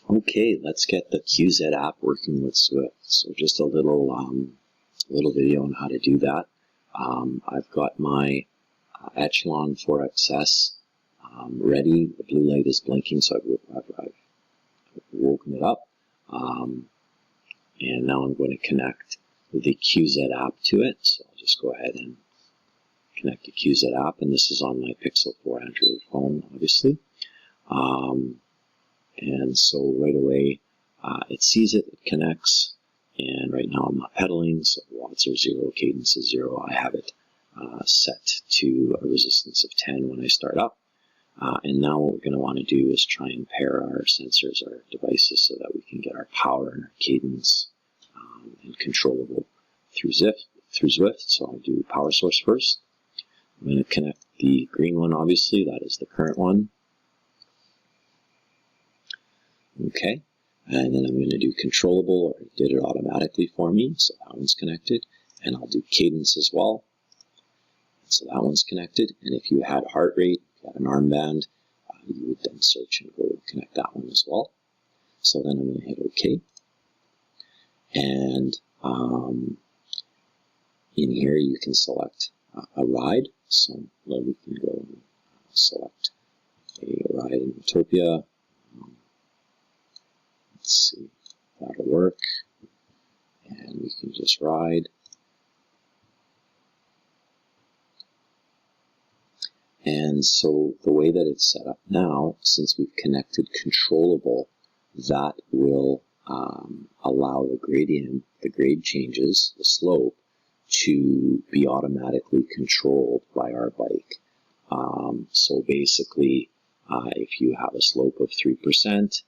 Okay, let's get the QZ app working with Zwift. So just a little video on how to do that. I've got my Echelon 4XS ready. The blue light is blinking, so I've woken it up. And now I'm going to connect the QZ app to it. So I'll just go ahead and connect the QZ app, and this is on my Pixel 4 Android phone, obviously. And so right away, it sees it, it connects, and right now I'm not pedaling, so watts are 0, cadence is 0. I have it set to a resistance of 10 when I start up. And now what we're going to want to do is try and pair our sensors, our devices, so that we can get our power and our cadence and controllable through Zwift. So I'll do power source first. I'm going to connect the green one, obviously, that is the current one. Okay, and then I'm going to do controllable, or it did it automatically for me, so that one's connected. And I'll do cadence as well, so that one's connected. And if you had heart rate, if you had an armband, you would then search and go connect that one as well. So then I'm going to hit OK. And in here you can select a ride. So we can go and select a ride in Utopia. Let's see if that'll work. And we can just ride. And so the way that it's set up now, since we've connected controllable, that will allow the gradient, the grade changes, the slope, to be automatically controlled by our bike. So basically, if you have a slope of 3%,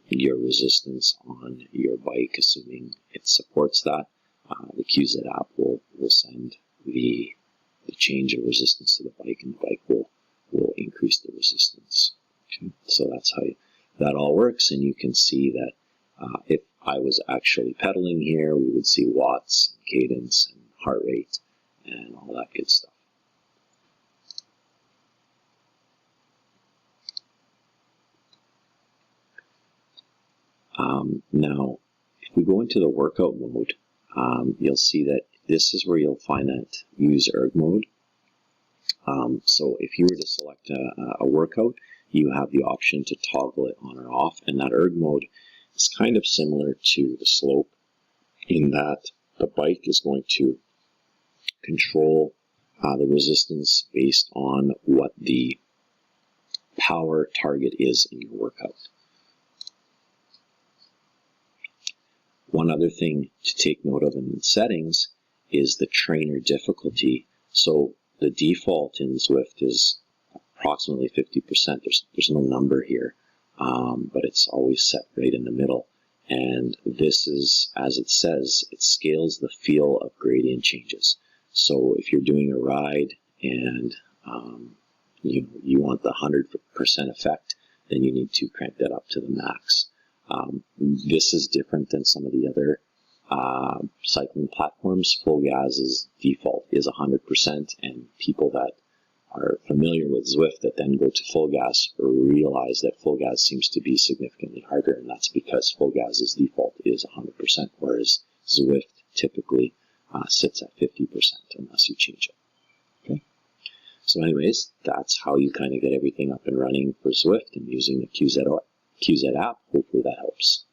your resistance on your bike, assuming it supports that, the QZ app will send the change of resistance to the bike, and the bike will increase the resistance. Okay? So that's how that all works, and you can see that if I was actually pedaling here, we would see watts, and cadence, and heart rate, and all that good stuff. Now, if we go into the workout mode, you'll see that this is where you'll find that use erg mode. So if you were to select a workout, you have the option to toggle it on or off, and that erg mode is kind of similar to the slope in that the bike is going to control the resistance based on what the power target is in your workout. One other thing to take note of in the settings is the trainer difficulty. So the default in Zwift is approximately 50%. There's no number here, but it's always set right in the middle. And this is, as it says, it scales the feel of gradient changes. So if you're doing a ride and you want the 100% effect, then you need to crank that up to the max. This is different than some of the other cycling platforms. Full Gas's default is 100%, and people that are familiar with Zwift that then go to Full Gas realize that Full Gas seems to be significantly harder, and that's because Full Gas's default is 100%, whereas Zwift typically sits at 50% unless you change it. Okay. So anyways, that's how you kind of get everything up and running for Zwift and using the QZ app. Hopefully that helps.